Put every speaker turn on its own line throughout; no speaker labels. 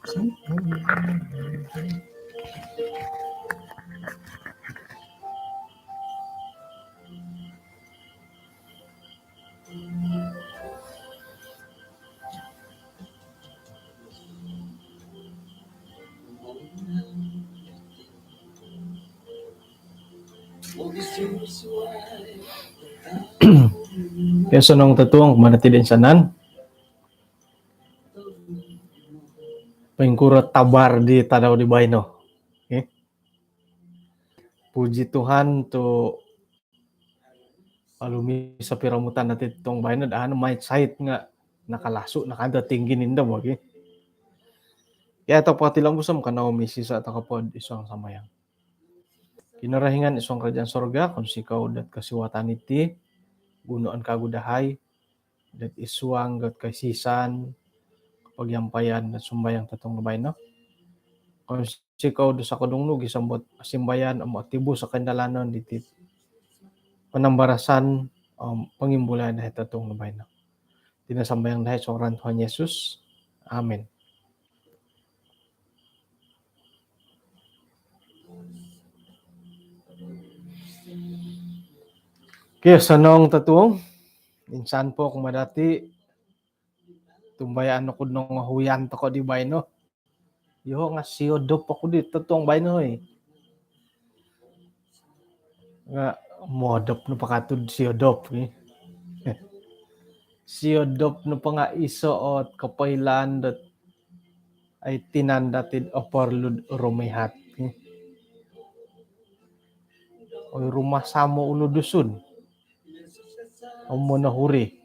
Kaya nung tatuang manatili sanan pengkura tabar di tadaw di bayno. Okay? Puji Tuhan to alumi sa piramutan natin itong bayno daan may site nga nakalaso nakada tinggi ninda mo. Okay? Kaya ito pati lang busam ka na umisi sa takapod isang samayang. Kinarahingan isang kerajaan sorga kung sikaw dat kasiwatan iti gunoan kagudahay dat isuang dat kasisan pagyampayan at sumbayang tatong nabay no. Kung sikaw do sa kadungnog isambot simbayan amo aktibo sa kandalanon diti panambarasan pangimbulan na tatong nabay no. Tinasambayang dahil sa oran Tuhan Yesus. Amen. Kaya sanong tatuong insan po kung madati tumbayaan ako nung huyan to ko di bay no. Yo nga siyodop ako dito tong bay no eh. Nga modop no pakatod siyodop eh. Siyodop no pa nga isuot kapailan dat ay tinandatid oporlud rumihat eh. Oy rumah samo ulo dusun. Amo na huri.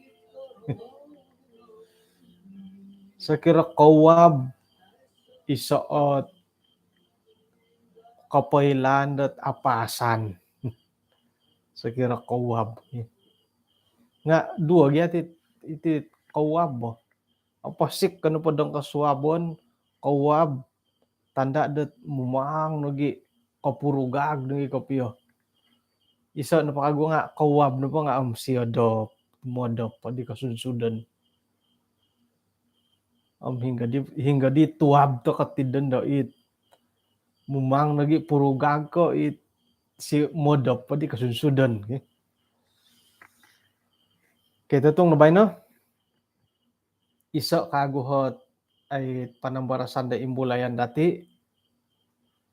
Sa kira kawab isuot kapailan dat apasan. Sa kira kawab. Nga dua gyat iti kawab mo. Apasik kano pa dong kasuabon kawab tanda dat mumang nagi kapurugag nagi kapio. Isa na pakago nga kawab no pa nga siyodop modop pa di kasunsudan. Hingga di tuwab to katidan daw it mumang nagi purugag ko it si modop pa di kasunsudan. Okay? Kaya tatong nabay no? Isa kaguhot ay panambarasan da imbulayan dati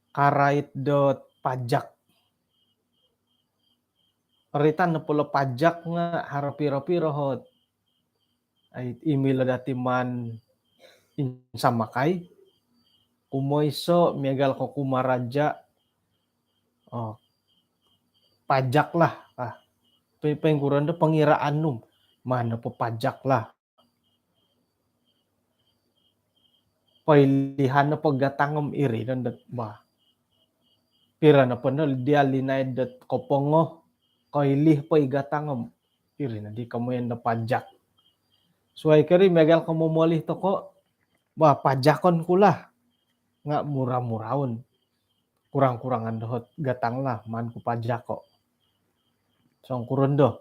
karait dot pajak. Paritan na pula pajak nga harapira-pira hot ay email dati man insamakay kumoyso megal ko kumaraja pajak lah pengkuran do pangiraan num mana po pajak lah pailihan na paggatangom iri nandat ba pira na panol dia linay dat kopongo kailih pa igatangom iri na di kamoyan na pajak so ay kari megal ka momolih to ko ba pajakon kula nga murah-murahon kurang-kurangan dohot gatang lah man ku pajak ko so ang kurun do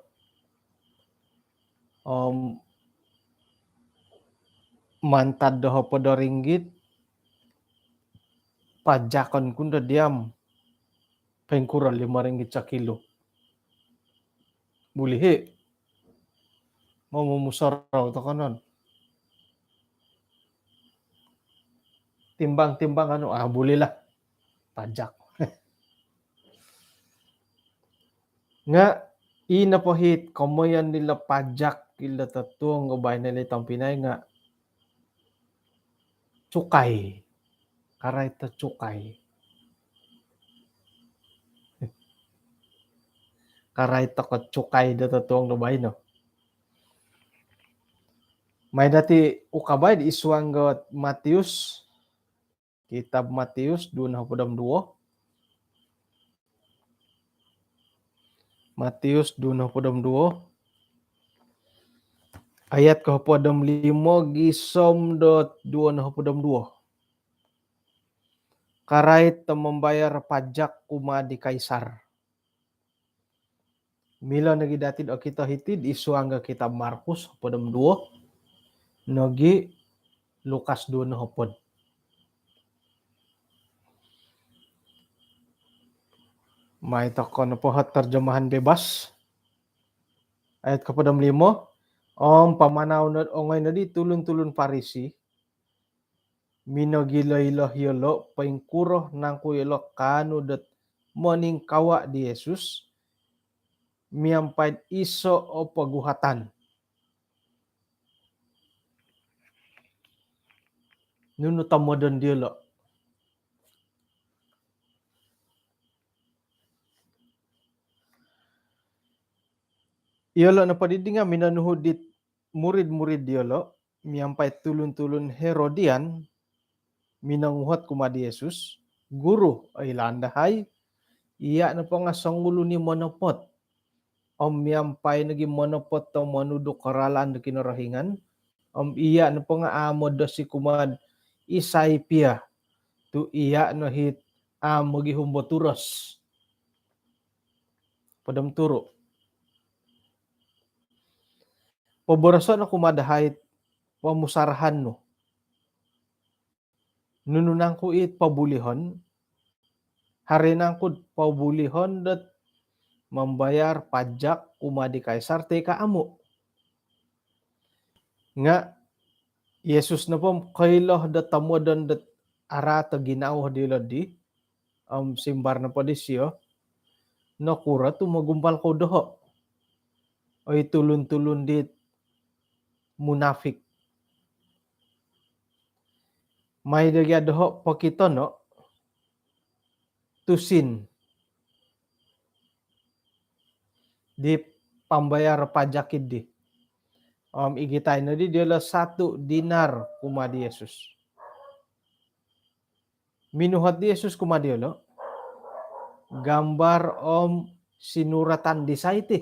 mantad doho podo ringgit pajakon kundo diam pengkura 5 ringgit sa kilo bulihi mau mumusaraw to kanon timbang-timbang ano bulilah pajak nga inapohit kamoyan nila pajak ila tatuang ubay nila itang Pinay nga cukay karay ta cukay karay ta ka cukay da tatuang ubay no may dati ukabay di iswang got Matius kitab Matius 2:22 Matius 2:22 ayat ke-5 gisom dot 2:22 karait membayar pajak kuma di kaisar mila nagi datid o kita hitid isuang ga kitab Markus 2 nogi Lukas 2:4 May toko na po terjemahan bebas. Ayat kapadam 5. Om pamanaw na ongay na di tulun-tulun Parisi. Minogilo-ilo yolo paingkuro nang kuyelo kanu dat moning kawa di Yesus. Miampaid iso o paguhatan. Nunu tamodon diolo. Iolo na padidinga minanuhudit murid-murid diolo. Miampaid tulun-tulun Herodian. Minanguhat kumadi Yesus. Guru ay landahay. Iya na po nga sangulo ni monopot. Om miampay naging monopot to manudo karalan na kinarahingan. Iya na po nga amo do si kumad isay pia. Tu iya no hit amo gihumboturos. Padam turo. Pabaraso na kumadahay pamusarahan no. Nununang ko it pabulihon. Harinang ko pabulihon dat membayar pajak kumadi kaisar teka amo. Nga Yesus na po kailoh dat tamodon dat arata ginaw dilo di simbar na po di siyo no kura tu magumpal ko doho. Oy tulun-tulun dit munafik. May dagya doho pakito no tusin di pambayar pajakid di. Igitay na di dilo 1 dinar kumadi Yesus. Minuhat di Yesus kumadi lo. Gambar sinuratan di saiti.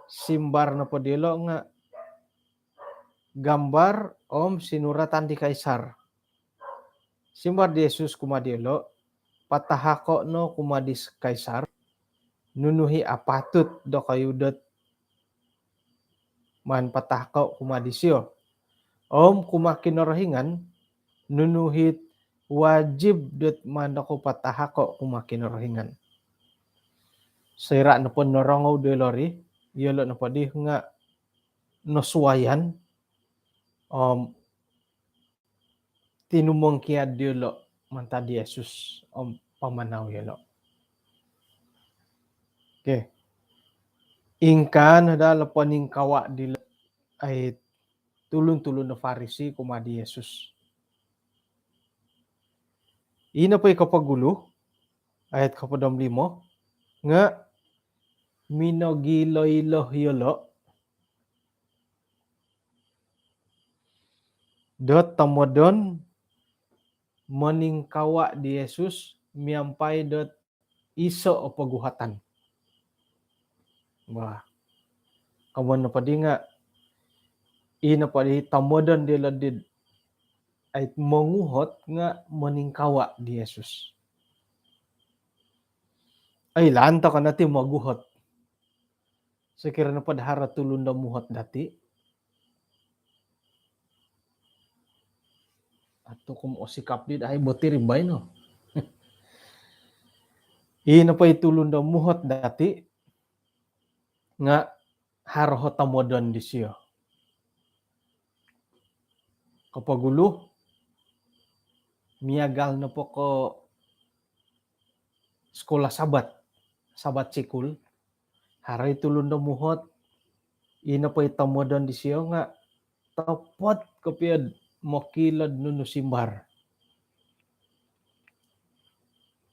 Simbar na po dilo nga gambar sinuratan di kaisar. Simbar di Yesus kumadilo patahako no kumadis kaisar nunuhi apatut do kayudot man patahako kumadisyo. Kumakinarahingan nunuhit wajib dot man ako patahako kumakinarahingan. Sira na po norongaw delori yelo na po di nga nosuwayan tinumong kia dilo manta di Yesus pamanaw yelo. Okay. Ingkan hadala paning kawa dilo ay tulun-tulun na Pharisee kumadi Yesus. Ina po ikapagulo ayat kapadam 5 nga minogilo-ilo yolo dot tamodon moning kawa di Yesus miampay dot iso o paguhatan. Wah. Kawan na padi nga ina padi tamodon dilo did ay manguhot nga moning kawa di Yesus. Ay lanta ka natin maguhot. Sekira na padhara tulun na muhot dati. Ato kung osikap di ay botirimbay no. Ina pa itulun na muhot dati nga harho tamodon di siya. Kapagulo miagal na po ko sekolah sabat sikul. Haray tulun na muhot. Ina pa itamodon di siya nga tapot kapiyad mokilad nuno simbar.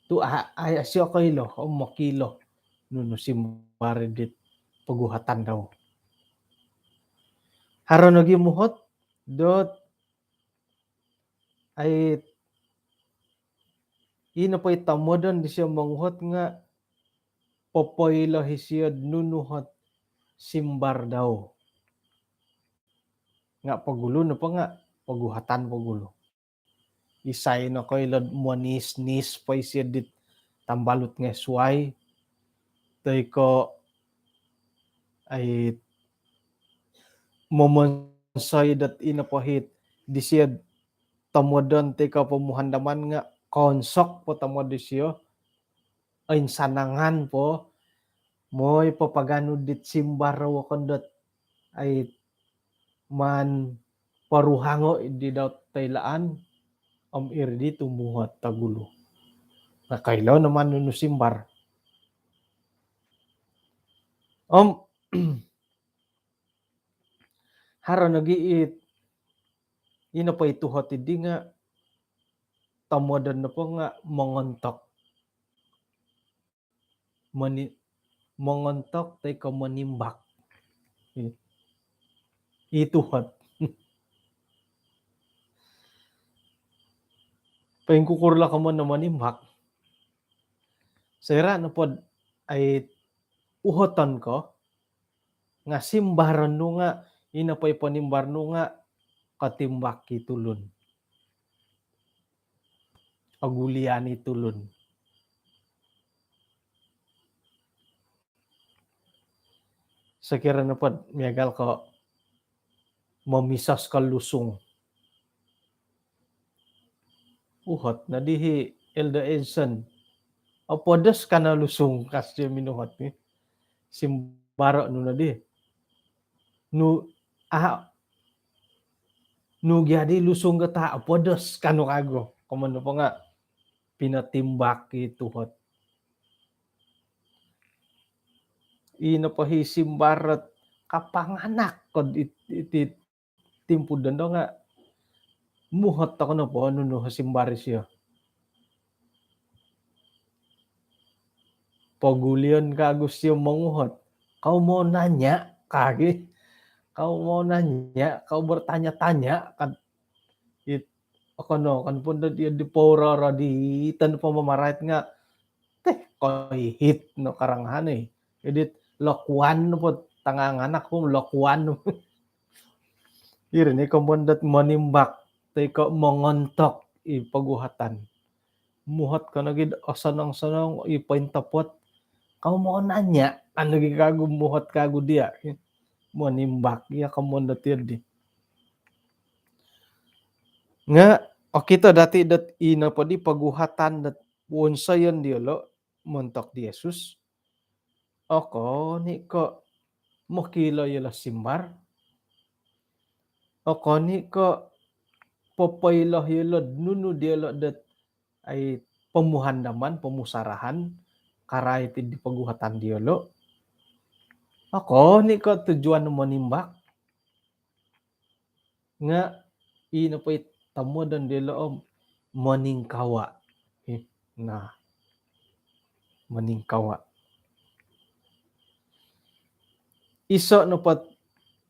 Tu ay siya kailo mokilo nuno simbar dit paguhatan daw. Haron nagi muhot dot ay ina pa itamodon di siya manguhot nga popoylo hisiyod nunuhot simbar daw. Nga pagulo na pa nga paguhatan pagulo. Isay na ko ilod monis-nis pa siya dit tambalot nga suway. Tay ko ay momonsay dat inapahit di siya tamodon tay ka pamuhandaman nga konsok po tamod di siya Ain sanangan po moy papagano dit simbar wakondot ay man paruhango di daw taylaan irdi tumuhat tagulo. Nakailaw naman nuno simbar. Haro nagiit ino pa ituhat idi nga tamodan na po nga mongontok. Mongontok tay ka manimbak. Ituhat. Paing kukurla ka mo na manimbak. Sira na po ay uhotan ko nga simbaran no nga ina pa'y panimbar no nga katimbak kitulon. Agulian itulon. Sakira na po miyagal ko mamisas ka lusong. Uhot na dihi Elda Edson. Apodas ka na lusong kasya minuhat ni. Simbaro no na di. No gyadi lusong gata apodas kano kago. Kumano pa nga pinatimbak ituhot. Ina pa hisimbarat kapanganak kod iti timpudan do nga muhat ako na po ano no hasimbari siya. Pagulian ka gusto manguhat. Kau mau nanya kagi. Kau mau nanya, kau bertanya-tanya kan ako no kan pun di pora di tan pamamarait nga koy hit no karanghan edit lokuan no po tanganganak ko lokuan no. Irin ikamundat manimbak tay ka mongontok ipaguhatan. Muhat ka na gid asanang-sanang ipaintapot. Kau mau nanya ano gikago muhat kago dia. Manimbak ya kamundat di. Nga kita dati dat ina pa di paguhatan dat wonsayan di lo montok di Yesus. Oko ni ko mokilo yela simbar. Oko ni ko papailah yela nunu dia lo dat ay pemuhandaman, pemusarahan karai ti di paguhatan dia lo. Ako ni ko tujuan manimbak. Nga ina pa tamo dan dia lo maningkawa. Nah, maningkawa. Iso no pat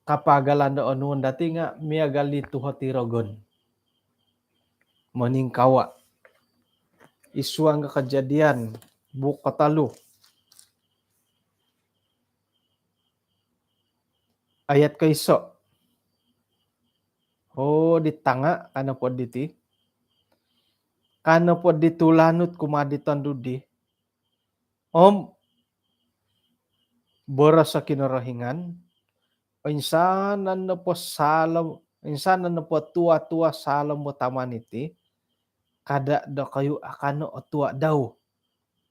kapagalan do anuan dati nga miagali tuho tirogon. Maningkawa. Isuang kejadian buku 3 ayat ka iso. Di tanga kana pod diti. Kana pod ditulanut kumaditan dudi. Boras sa kinarahingan. Insanan na po salam, insanan na po tua-tua salam mo taman iti. Kada da kayo akano o tua daw.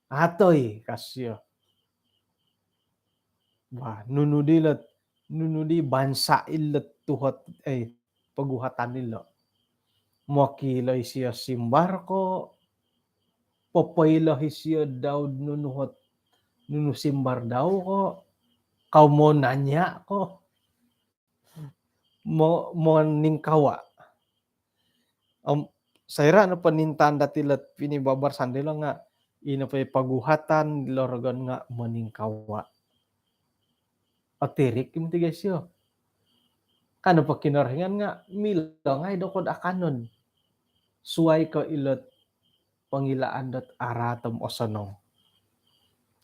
Atoy kasyo. Wah, nunudi bansa ilat tuhat paguhatan nila. Makilay siya simbar ko. Papailahi siya daw nunuhot nunusimbar daw ko. Kau mo nanya ko. Mo ningkawa. Sayra na panintan datilat pinibabar sandila nga ina pa paguhatan lorogan nga maningkawa. Atirik yung tigas yo. Kano pa kinarahingan nga mila ngay dokod akanon. Suway ka ilot pangilaan dat aratom o sanong.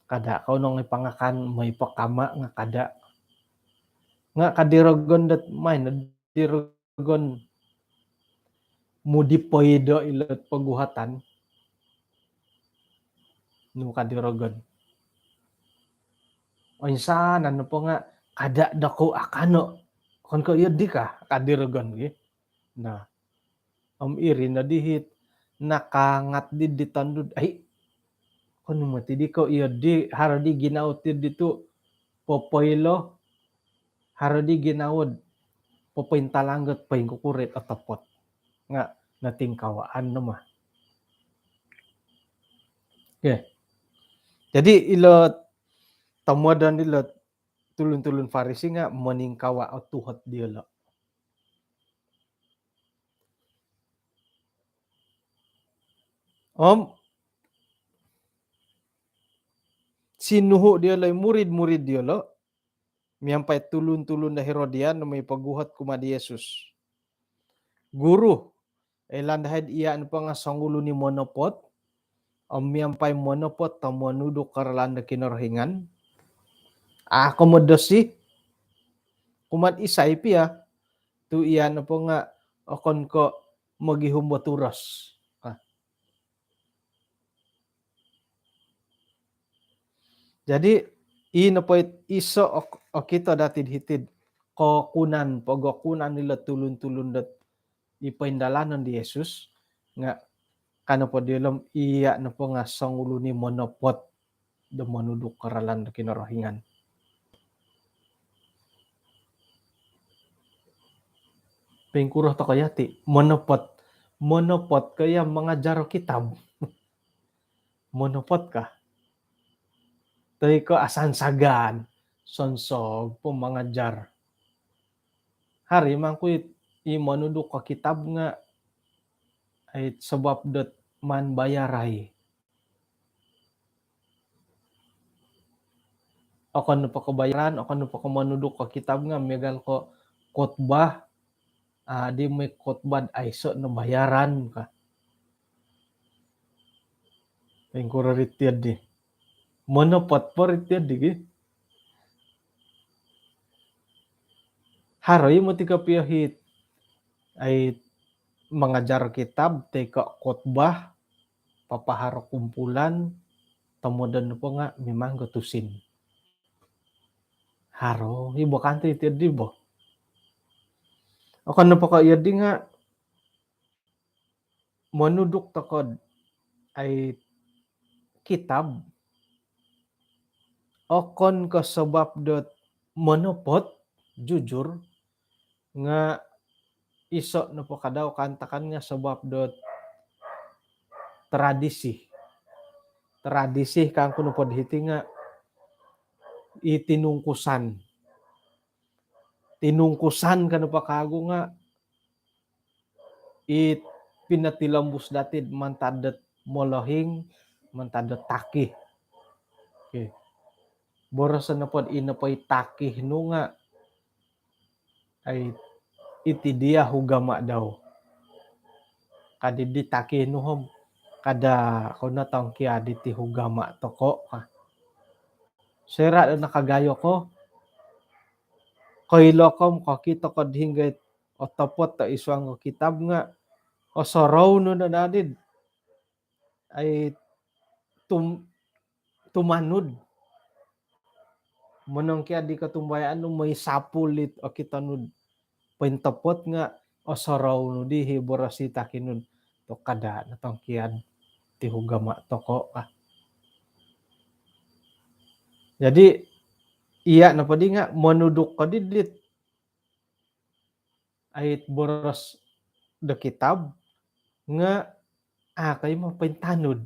Kada ka nung ipangakan may pakama nga kada. Nga kadirogon dat may nadirogon mudi poido ilot paguhatan. No kadirogon. O insan ano po nga kada dako akano. Kon ko yun di ka kadirogon gi. Nah. Iri na dihit nakangat di ditandud ay Kung mati di ko iyo di haradi ginaut dito popoylo haradi ginawad popintalangget paing kukurit at tapot nga nating kawaan na mah. Okay. Jadi ilo tamuadan ilo tulun-tulun Farisi nga maningkawa at tuhat dia lo. Sinuho dia lay murid-murid dia lo. Miyampay tulun-tulun na Herodian na may paguhat kumadi Yesus. Guru, landahid iya pa nga sangulo ni monopot, miyampay monopot ta manudok karalanda kinarhingan. Akomodasi, kumat isay piya, tu iya po nga akon ko magihumaturas. Jadi, ino po iso o kita datid hitid kunan pagakunan nila tulun-tulun dat ipaindalanan di Yesus nga kano po dilom iya na po nga sangulo ni monopot da manudok karalan da kinarahingan. Pingkurah to kaya ti monopot kaya mga jaro kitab. Monopot ka. Tay ko asan sagan sonsog po mga jar. Hari man ko manudok ka kitab nga ay sabab dat man bayaray. Ako no pa ko bayaran, ako no pa ko manudok ka kitab nga megal ko kotbah. Di may kotbad ay so na bayaran ka. Yung kuraritiad di. Monopot po ritiad di. Haroy mo ti kapiyahit ay mga jar kitab, teka kotbah, papaharo kumpulan, tamudan po nga, memang gatusin. Haro, ibo kanto itiad di bo. Ako na po kaya di nga, manudok takod ay kitab, okon ka sabab dot monopot, jujur, nga iso na po kadaw kantakan nga sabab dot tradisi. Tradisi kang kuno po dihiti nga itinungkusan. Tinungkusan ka na pa kago nga pinatilambus datid mantadat molohing, mantadat takih. Okay. Borasan na po inapay takih no nga ay iti dia hugama daw. Kadidi takih no hom kada kuna taong kia diti hugama toko ka. Sera na nakagayo ko. Koilokom kakita ko hinggay otapot ta iswang kitab nga o saraw no na nadid ay tumanod. Manong kaya di katumbayan no may sapulit o kitanud pintapot nga o saraw no di hiborasita kinun to kada natong kiyan ti hugama toko ka. Jadi iya na pa di nga manudok ka didit ay boras da kitab nga kayo mapintanod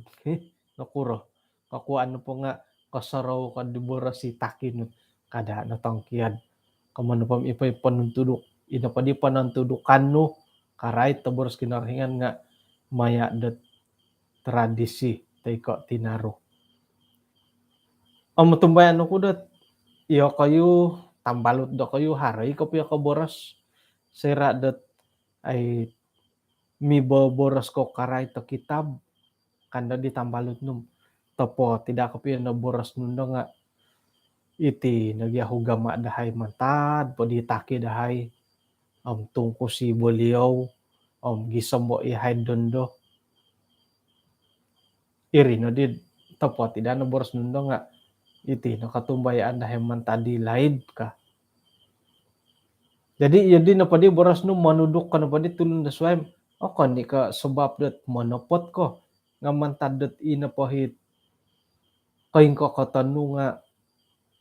nakuro kakuan po nga kasaraw ka di boras si takin kada natong kiyan kamano pam ipay panuntudok ina pa di panantudukan no karay taboras kinarhingan nga maya dat tradisi tay ko tinaro. Ang matumbayan ko dat iyo kayo tambalot do kayo haray ko piya ka boras sera dat ay miboboras ko karay to kitab kanda di tambalot num topo tidak ko piya na boras nundo nga iti nagyahugama dahay mantad podi taki dahay tungko si boliyaw gisamo ihay dondo iri no did topo tidak na boras nundo nga iti nakatumbayaan dahay mantadi laid ka. Jadi yadi na padi boras no manudok ka na padi tulun da swam ni ka sabab dat monopot ko nga mantadet ina pahit Koing ko katanu nga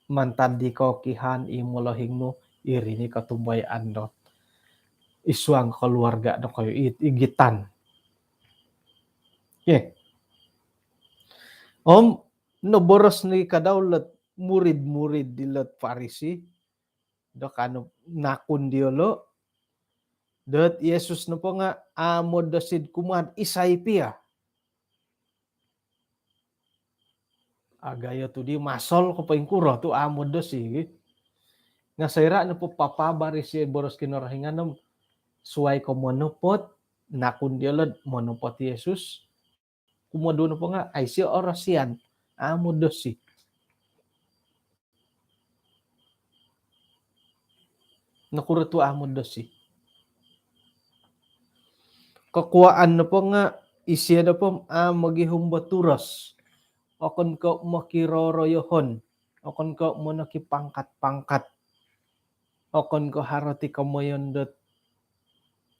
mantandi ko kihan imolahingno irini katumbayan do. Isuang keluarga do kayo igitan. Yeah. Om naboros ni kadaulat murid-murid dilat Farisi do kanu nakun diolo dat Yesus na po nga amod dasid kuman isay pia. Agaya tu di masol ko paingkuro tu amod dasi. Nga sayra na po papabari si boros kinarahingan suway ko monopot nakun diolad monopot Yesus. Kumado na po nga ay si orasian amod dasi. Nakura tu amod dasi. Kakuaan na po nga isya na po magihumba-turas. Okon ko makiroroyohon. Okon ko mo nakipangkat-pangkat. Okon ko harati kamoyon dot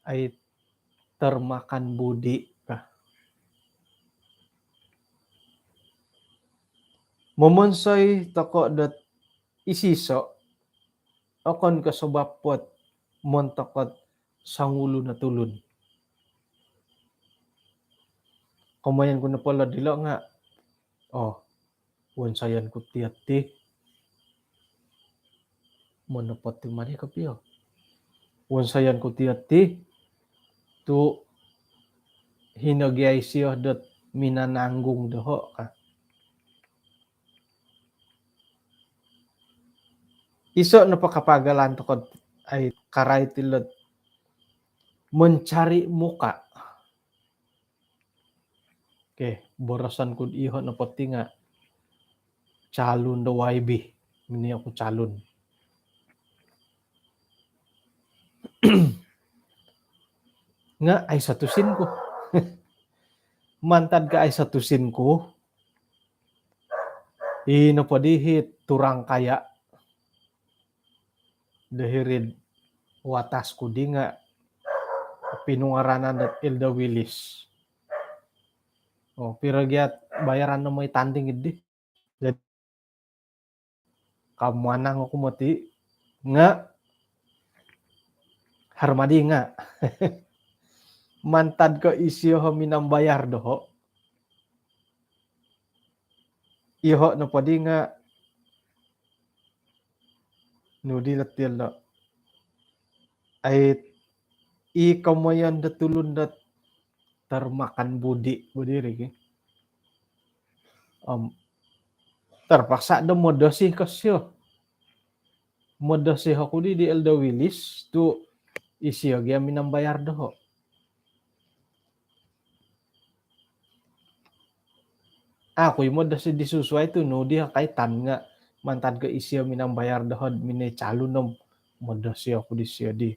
ay termakan budi ka. Momonsay toko dot isiso. Okon ko subapot montakot sangulo na tulun. Kumayan ko na pala dilo nga. Wansayan ko tiyati. Monopot ti mari kapiyo. Wansayan ko tiyati. Tu hinagyay siyo dot minananggung doho ka. Iso na pakapagalan to ko ay karay tilot mencari muka. Okay, borosan ko iho na pati nga calon do YB. Mini ako calon. Nga ay satusin ko. Mantad ka ay satusin ko. Ino padihit turang kaya. Dahirid watas ko di nga pinungaranan at Ilda Willis. Piragyat bayaran na may tanding idi. Jadi kamuanang ako mati nga harmadi nga. Mantad ko isyo minambayar doho. Iho na padi nga nudi latil do. Ay ikamoyan datulun dat termakan budi rigi. Terpaksa do modasi kasyo. Modasi ako di Elda Willis tu isyo gya minambayar doho. Ako yung modasi disusuay tu no dia kaitan nga mantad ke isyo minambayar doho mine calon nom modasi ako di siya di.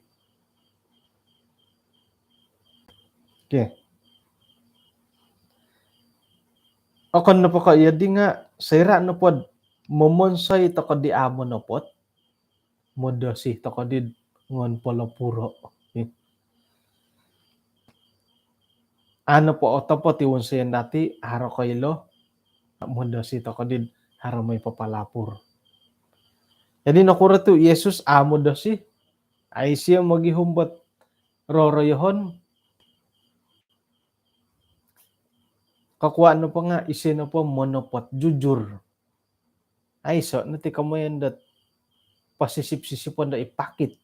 Okay. Okon na po ka iya di nga sayra na pod momonsay to ko di amo na pot. Modasi to ko di ngon polo puro. Okay. Ano po oto po tiwon sayan dati haro kailo modasi to ko di haro may papalapur. Jadi nakura tu Yesus amo dasi ay siya magihumbat roroyohon. Kakuha no pa nga isi no po monopot jujur. Ay so nati kamoyan dat pasisip-sisipon da ipakit.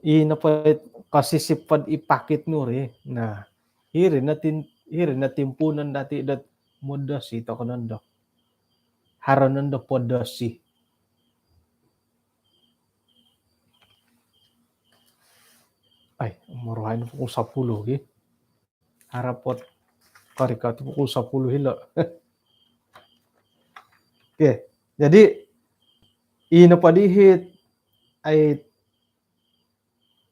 Ina pa kasisipad ipakit nuri na hiri na timpunan dati dat modasi to kanando. Haranando podasi. Ay, maruhain po kung 10 harapot karikat po kung 10 hilo. Okay. Jadi ino padihit ay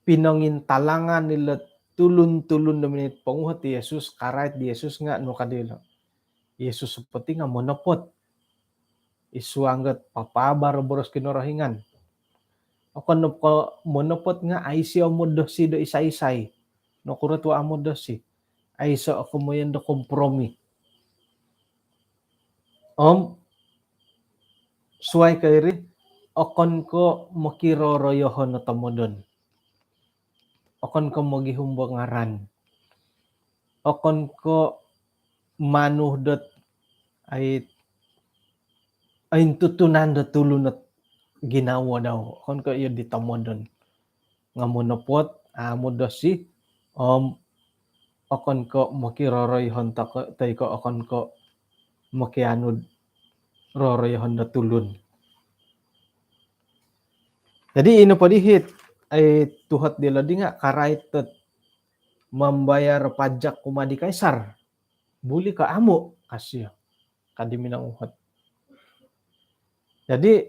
pinangintalangan nila tulun-tulun na minit panguhat ti Yesus karait di Yesus nga no kadilo. Yesus seperti nga monopot. Isuanggat papabar boros kinorahingan. Ako no ko monopot nga ay siya modosi do isa-isay. No kurat wa modosi. Ay so ako mo yan do kompromi. Om suai kairi okon ko makiroroyohon na tamodon. Okon ko magihumbangaran. Okon ko manuhdot ay tutunan da tulunat ginawa daw. Okon ko iyo di tamodon. Nga monopot amo da si okon ko makiroroyohon tay ko okon ko makianud roroyohon da tulun. Jadi ino padihit ay tuhat dila di nga karaitet membayar pajak kumadi kaisar. Buli ka amo kasih kadi minang uhat. Jadi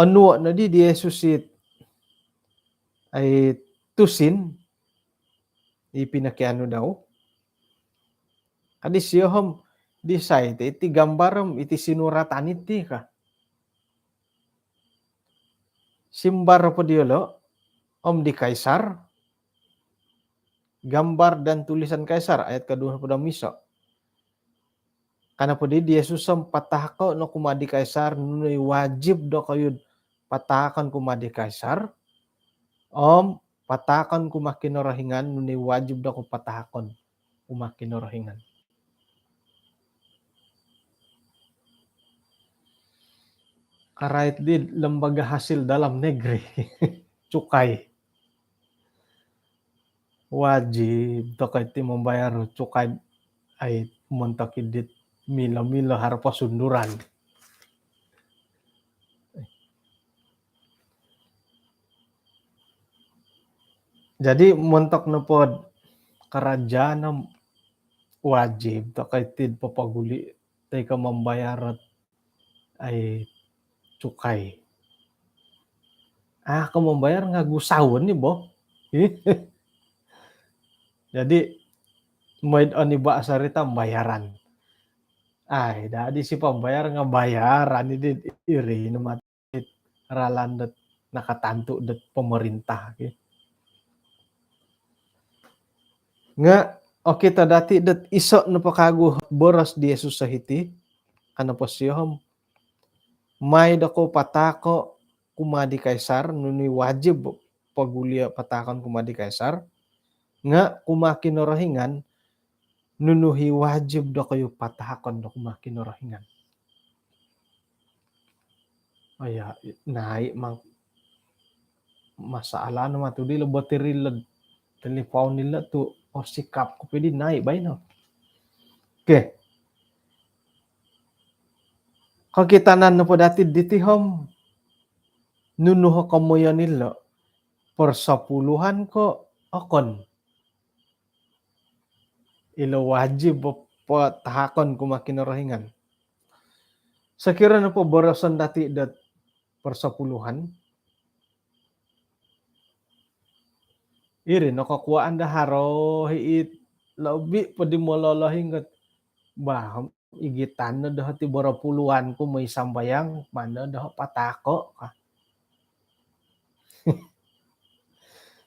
anu na di Yesus ay tusin ipinakiano daw. Kadi siyahom di site iti gambaram iti sinuratan iti ka. Simbar po diolo di kaisar gambar dan tulisan kaisar ayat kedua pada misa. Karena po di Yesus patahko no kumadi kaisar nunay wajib do kayud patakan kumadi kaisar. Patakan kumakinorahingan nunay wajib do ko patahakon kumakinorahingan. Karait di lembaga hasil dalam negeri cukai wajib to kaiti membayar cukai ay montakidit mila-mila harpa sunduran. Jadi montok na pod kerajaan wajib to kaiti papaguli tay ka membayar ay cukai. Ka membayar nga gusawon ni bo. Jadi may ani ba sarita bayaran. Ay dadi si pambayar nga bayaran idi iri numatit ralandet nakatantu det pemerintah. Nga kita dati det iso no pakagu boros di Yesus sahiti kana posiyom may dako patako kumadi kaisar nuni wajib pagulia patakan kumadi kaisar nga kumakinorahingan nunuhi wajib do kayo patahakon do kumakinorahingan. Aya naik mang masalah naman to di bateril telepon nila to sikap ko pwede naik bay no. Okay. Kakitanan na po dati ditihom nunuho kamoyan nila persapuluhan ko okon ilo wajib patahakon kumakinorahingan. Sekira na po borosan dati dat persapuluhan iri nakakuaan da haro hiit labi pwede mo lalahingat baham igitan na dah ti borapuluhan ko may sambayang mana dah patako ka.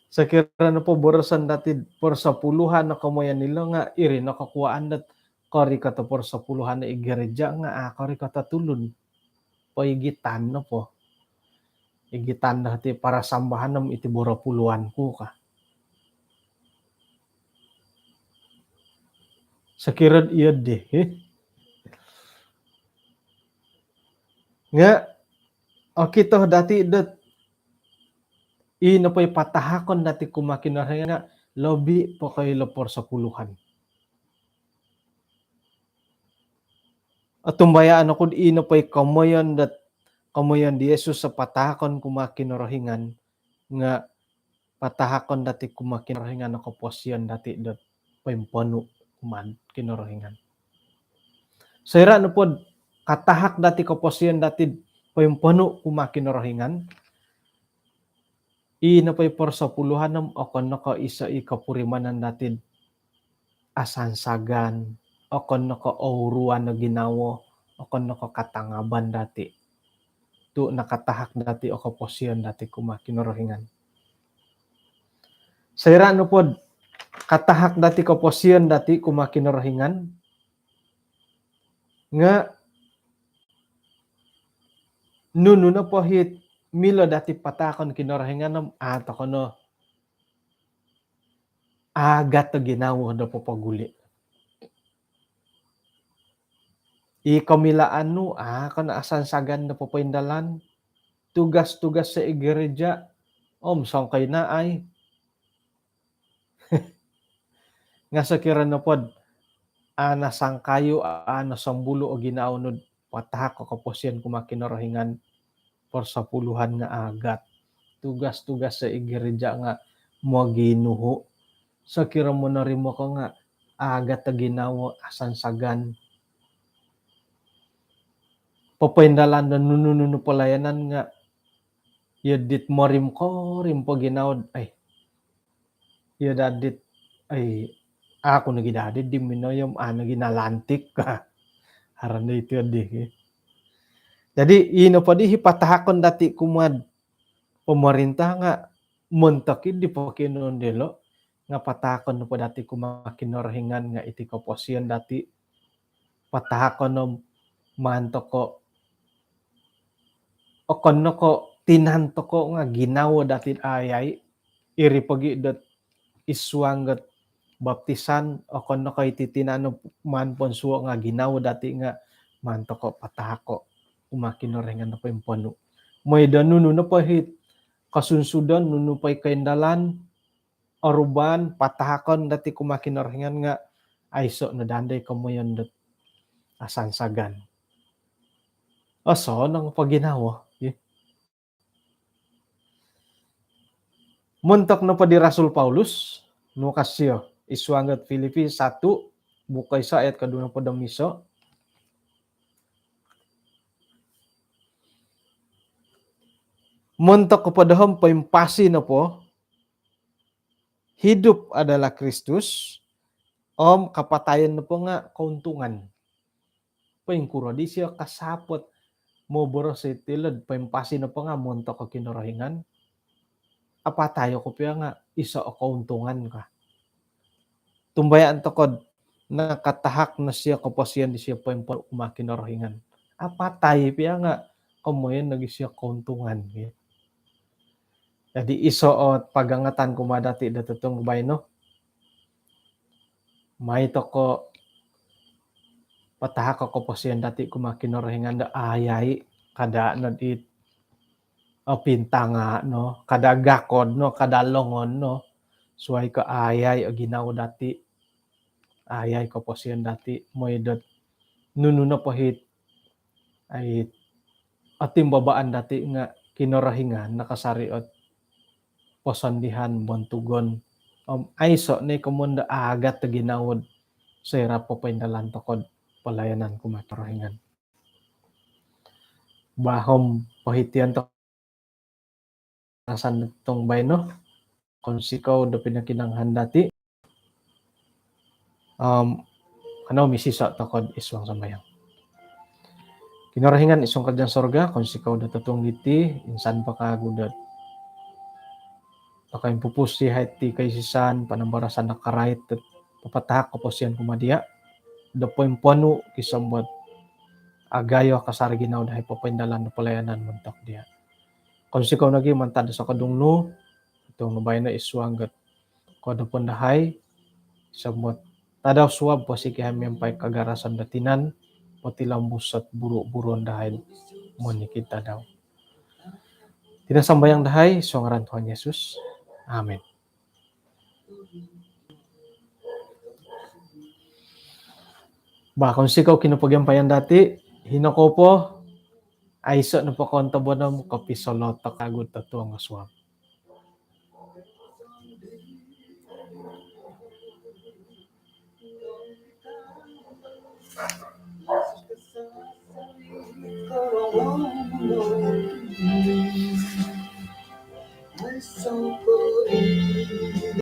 Sekira na po borosan dati persapuluhan na kamoyan nila nga iri nakakuaan dat kari kata persapuluhan na igereja nga kari kata tulun paigitan na po igitan na ti para sambahan nam iti borapuluhan ko ka. Sekira iya deh nga kita dati dat ino pa'y patahakon dati kumakinorahingan nga lobi po kayo lapor sa puluhan. At tumbayaan ako ino pa'y kamoyan di Yesus sa patahakon kumakinorahingan nga patahakon dati kumakinorahingan ako posyon dati dat paimpano kumakinorahingan. Sira no po katahak dati kaposyon dati paimpano kumakinorahingan ino pa'y persapuluhan nam okon naka isa ikapurimanan natin asansagan okon naka auruan na ginawa okon naka katangaban dati tu nakatahak dati o kaposyon dati kumakinorahingan. Sira no po katahak dati kaposyon dati kumakinorahingan nga nuno na pohit milo dati patakon kinorahinganam ato kono aga to ginawa do popaguli. Ikamilaan no kana asansagan na popaindalan tugas-tugas sa igreja sangkay na ay nga sa kiran na pod nasangkayo nasambulo o ginaunod patahak ko kaposyan kumakinorahingan por sa puluhan nga agat. Tugas-tugas sa igreja nga mo ginuho. Sa kira mo na rin mo ko nga agat na ginawa asansagan. Papaindalan na nunununo palayanan nga yadit mo rin ko rin po ginawad ay yadadit ay ako nagidadit di minoyom naginalantik ka. Haran na ito yadi. Jadi ino pa di hipatahakon dati kumad pemerintah nga muntakid di pa kinundelo nga patakon no pa dati kumakinorhingan nga iti kaposyan dati patahakon no manto ko o kono ko tinanto ko nga ginawa dati ayay iri pagi dat iswanggat baptisan o kono kay titinano man ponsuo nga ginawa dati nga manto ko patahako kumakinorhingan no pa impono may danuno na pahit kasunsudan nuno pay kaindalan aruban patahakon dati kumakinorhingan nga ayso na danday kamoyon dat asansagan. Aso nang paginawa. Muntok na pa di Rasul Paulus no kasyo iswangat Filipi 1 bukay sa ayat kaduna po damiso. Muntok ko pa dahom paimpasi na po hidup adalah Kristus kapatayan na po nga kauntungan. Paingkuro di siya kasapot mo boros sa itilad paimpasi na po nga muntok ko kinorahingan. Apa tayo ko piya nga isa o kauntungan ka. Tumbayaan tokod nakatahak na siya kapasyan di siya paimparo kumakinorhingan. Apa tayo piya nga kamoyan nagi siya kauntungan. Jadi iso o pagangatan kumadati datutong bay no. May toko patahak ko kapasyan dati kumakinorhingan da ayay kada na dit pintanga no kada gakod no kada longon no suay ka ayay o ginaw dati ayay ko posyan dati moy dot nuno na pahit ay ating babaan dati nga kinorahingan nakasariot posandihan bontugon ayso ni kumunda agat ta ginawod sa ira po paindalan tokod palayanan kumakinorahingan bahom pahitian to nasan tong bay no kung sikaw do pinakinanghan dati misisa takod iswang samayang kinorahingan isong kadyang sorga kung sikaw do tatong iti insan pa kagudat pakain pupusi ti kay sisan panambarasan nakarait papatahak ko po siyan kumadia do poimpuano kisambot agayo kasar ginaw dahi papaindalan do palayanan muntak dia kung sikaw nagi mantad sa kadungno itong nubay na iswanggat kodo pondahay sabot tadaw suwab po si kiham pay kagarasan datinan pati lambus at buro-buron dahil monikita daw. Tinasambayang dahay so ngaran Tuhan Yesus. Amen. Kung sikaw kinupagyampayan dati hinako po ayso na po kontabo na mo kapisoloto kagud tatuang aswab.